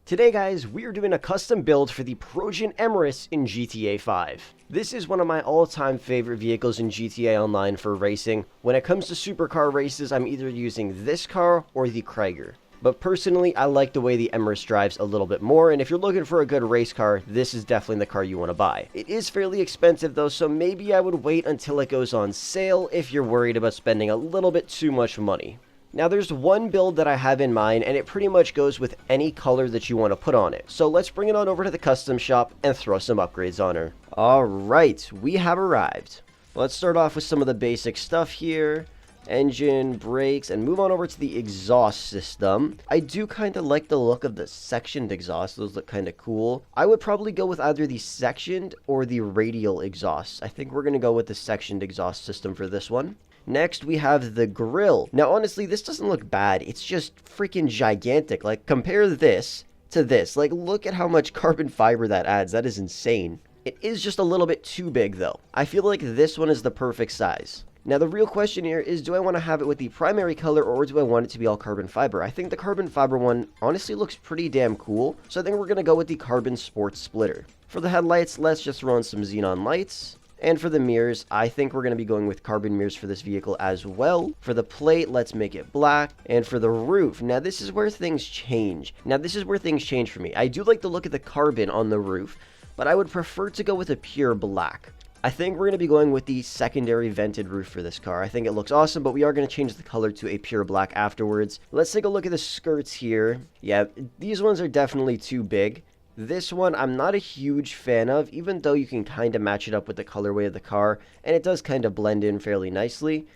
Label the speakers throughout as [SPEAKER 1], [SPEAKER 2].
[SPEAKER 1] Today guys, we are doing a custom build for the Progen Emerus in GTA 5. This is one of my all-time favorite vehicles in GTA Online for racing. When it comes to supercar races, I'm either using this car or the Krieger. But personally, I like the way the Emerus drives a little bit more, and if you're looking for a good race car, this is definitely the car you want to buy. It is fairly expensive though, so maybe I would wait until it goes on sale if you're worried about spending a little bit too much money. Now there's one build that I have in mind, and it pretty much goes with any color that you want to put on it. So let's bring it on over to the custom shop and throw some upgrades on her. Alright, we have arrived. Let's start off with some of the basic stuff here. Engine, brakes, and move on over to the exhaust system. I do kind of like the look of the sectioned exhaust. Those look kind of cool. I would probably go with either the sectioned or the radial exhaust. I think we're going to go with the sectioned exhaust system for this one. Next, we have the grille. Now, honestly, this doesn't look bad. It's just freaking gigantic. Like, compare this to this. Like, look at how much carbon fiber that adds. That is insane. It is just a little bit too big, though. I feel like this one is the perfect size. Now, the real question here is, do I want to have it with the primary color, or do I want it to be all carbon fiber? I think the carbon fiber one honestly looks pretty damn cool, so I think we're going to go with the carbon sports splitter. For the headlights, let's just throw on some xenon lights. And for the mirrors, I think we're going to be going with carbon mirrors for this vehicle as well. For the plate, let's make it black. And for the roof, now this is where things change. For me. I do like the look of the carbon on the roof, but I would prefer to go with a pure black. I think we're going to be going with the secondary vented roof for this car. I think it looks awesome, but we are going to change the color to a pure black afterwards. Let's take a look at the skirts here. Yeah, these ones are definitely too big. This one, I'm not a huge fan of, even though you can kind of match it up with the colorway of the car, and it does kind of blend in fairly nicely.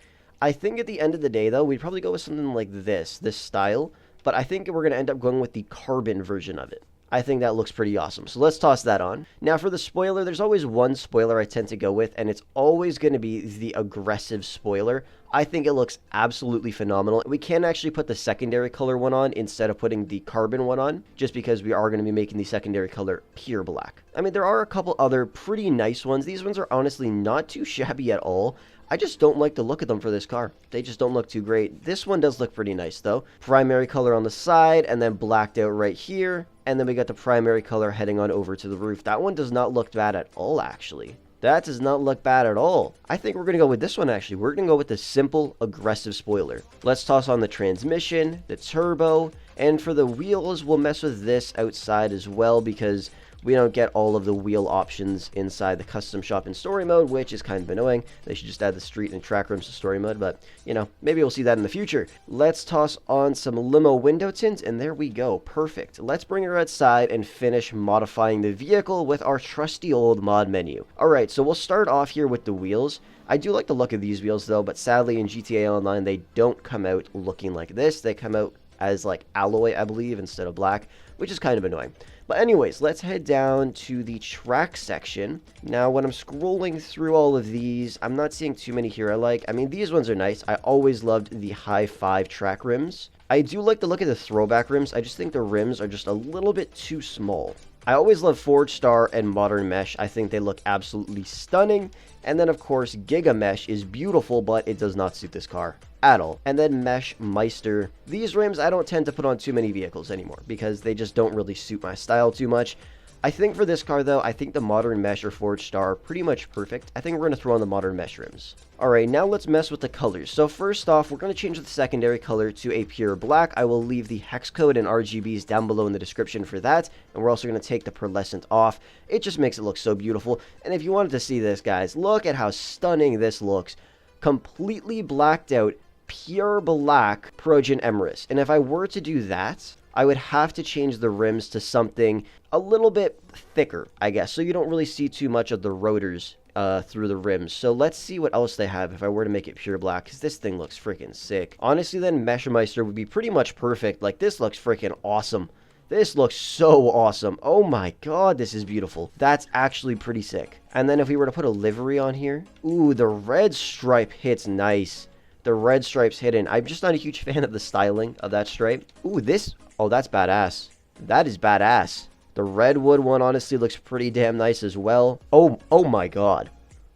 [SPEAKER 1] I think at the end of the day, though, we'd probably go with something like this style, but I think we're going to end up going with the carbon version of it. I think that looks pretty awesome, so let's toss that on. Now for the spoiler, there's always one spoiler I tend to go with, and it's always going to be the aggressive spoiler. I think it looks absolutely phenomenal. We can actually put the secondary color one on instead of putting the carbon one on, just because we are going to be making the secondary color pure black. I mean, there are a couple other pretty nice ones. These ones are honestly not too shabby at all. I just don't like the look of them for this car. They just don't look too great. This one does look pretty nice, though. Primary color on the side, and then blacked out right here. And then we got the primary color heading on over to the roof. That one does not look bad at all, actually. That does not look bad at all. I think we're going to go with this one, actually. We're going to go with the simple, aggressive spoiler. Let's toss on the transmission, the turbo, and for the wheels, we'll mess with this outside as well, because we don't get all of the wheel options inside the custom shop in story mode, which is kind of annoying. They should just add the street and track rims to story mode, but, you know, maybe we'll see that in the future. Let's toss on some limo window tints, and there we go. Perfect. Let's bring her outside and finish modifying the vehicle with our trusty old mod menu. Alright, so we'll start off here with the wheels. I do like the look of these wheels, though, but sadly in GTA Online, they don't come out looking like this. They come out as like alloy, I believe, instead of black, which is kind of annoying. But anyways, let's head down to the track section. Now, when I'm scrolling through all of these, I'm not seeing too many here I mean, these ones are nice. I always loved the high five track rims. I do like the look of the throwback rims. I just think the rims are just a little bit too small. I always love Forge Star and Modern Mesh. I think they look absolutely stunning. And then, of course, Giga Mesh is beautiful, but it does not suit this car at all. And then Mesh Meister. These rims I don't tend to put on too many vehicles anymore because they just don't really suit my style too much. I think for this car, though, I think the Modern Mesh or Forge Star are pretty much perfect. I think we're going to throw on the Modern Mesh rims. Alright, now let's mess with the colors. So first off, we're going to change the secondary color to a pure black. I will leave the hex code and RGBs down below in the description for that. And we're also going to take the pearlescent off. It just makes it look so beautiful. And if you wanted to see this, guys, look at how stunning this looks. Completely blacked out, pure black Progen Emerus. And if I were to do that, I would have to change the rims to something a little bit thicker, I guess, so you don't really see too much of the rotors through the rims. So let's see what else they have if I were to make it pure black, because this thing looks freaking sick. Honestly, then Meshmeister would be pretty much perfect. Like, this looks freaking awesome. This looks so awesome. Oh my god, this is beautiful. That's actually pretty sick. And then if we were to put a livery on here, ooh, the red stripe hits nice. The red stripe's hidden. I'm just not a huge fan of the styling of that stripe. Ooh, this... oh, that's badass. That is badass. The redwood one honestly looks pretty damn nice as well. Oh my god.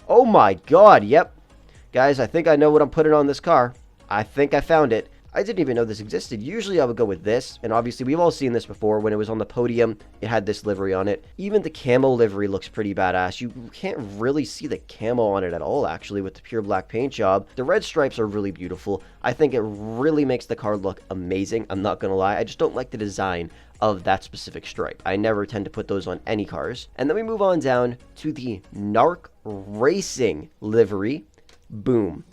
[SPEAKER 1] Oh my god, yep. Guys, I think I know what I'm putting on this car. I think I found it. I didn't even know this existed. Usually I would go with this, and obviously we've all seen this before. When it was on the podium, it had this livery on it. Even the camo livery looks pretty badass. You can't really see the camo on it at all, actually, with the pure black paint job. The red stripes are really beautiful. I think it really makes the car look amazing. I'm not gonna lie. I just don't like the design of that specific stripe. I never tend to put those on any cars. And then we move on down to the Narc Racing livery. Boom.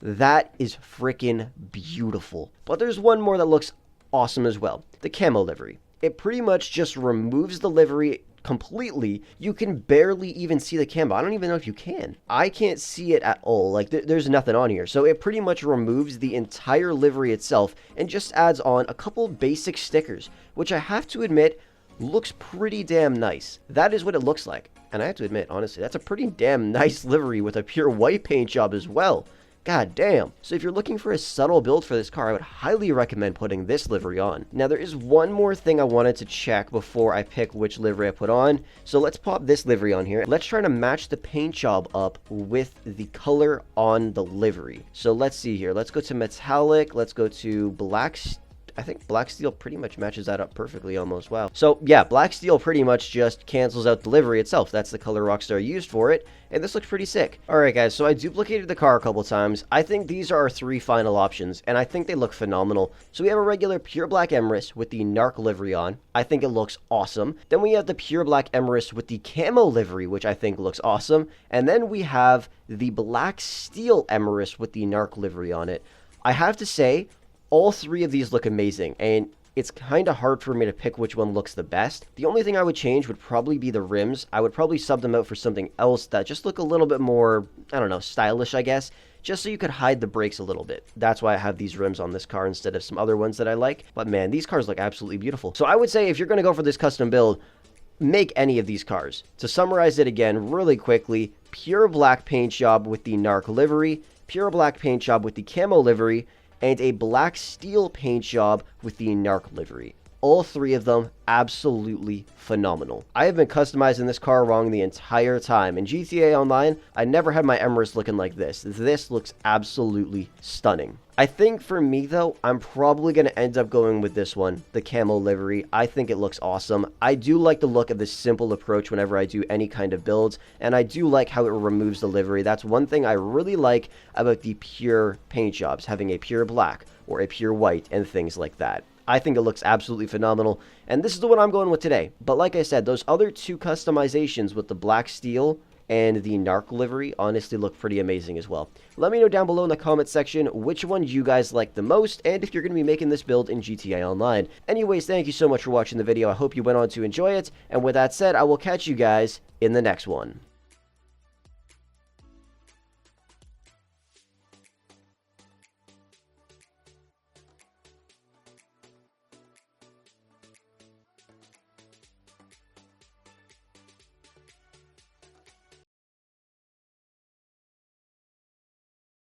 [SPEAKER 1] That is freaking beautiful. But there's one more that looks awesome as well. The camo livery. It pretty much just removes the livery completely. You can barely even see the camo. I don't even know if you can. I can't see it at all. Like, there's nothing on here. So it pretty much removes the entire livery itself and just adds on a couple basic stickers, which I have to admit looks pretty damn nice. That is what it looks like. And I have to admit, honestly, that's a pretty damn nice livery with a pure white paint job as well. God damn. So if you're looking for a subtle build for this car, I would highly recommend putting this livery on. Now, there is one more thing I wanted to check before I pick which livery I put on. So let's pop this livery on here. Let's try to match the paint job up with the color on the livery. So let's see here. Let's go to metallic. Let's go to black. I think black steel pretty much matches that up perfectly almost. Wow. So yeah, black steel pretty much just cancels out the livery itself. That's the color Rockstar used for it, and this looks pretty sick. Alright guys, so I duplicated the car a couple times. I think these are our 3 final options, and I think they look phenomenal. So we have a regular pure black Emerus with the Narc livery on. I think it looks awesome. Then we have the pure black Emerus with the camo livery, which I think looks awesome. And then we have the black steel Emerus with the Narc livery on it. I have to say, all 3 of these look amazing, and it's kind of hard for me to pick which one looks the best. The only thing I would change would probably be the rims. I would probably sub them out for something else that just look a little bit more, I don't know, stylish, I guess, just so you could hide the brakes a little bit. That's why I have these rims on this car instead of some other ones that I like. But man, these cars look absolutely beautiful. So I would say if you're going to go for this custom build, make any of these cars. To summarize it again really quickly, pure black paint job with the Narc livery, pure black paint job with the camo livery, and a black steel paint job with the Narc livery. All 3 of them absolutely phenomenal. I have been customizing this car wrong the entire time. In GTA Online, I never had my Emerus looking like this. This looks absolutely stunning. I think for me though, I'm probably going to end up going with this one, the camo livery. I think it looks awesome. I do like the look of this simple approach whenever I do any kind of builds, and I do like how it removes the livery. That's one thing I really like about the pure paint jobs, having a pure black or a pure white and things like that. I think it looks absolutely phenomenal, and this is the one I'm going with today. But like I said, those other 2 customizations with the black steel and the Narc livery honestly look pretty amazing as well. Let me know down below in the comment section which one you guys like the most, and if you're going to be making this build in GTA Online. Anyways, thank you so much for watching the video. I hope you went on to enjoy it, and with that said, I will catch you guys in the next one.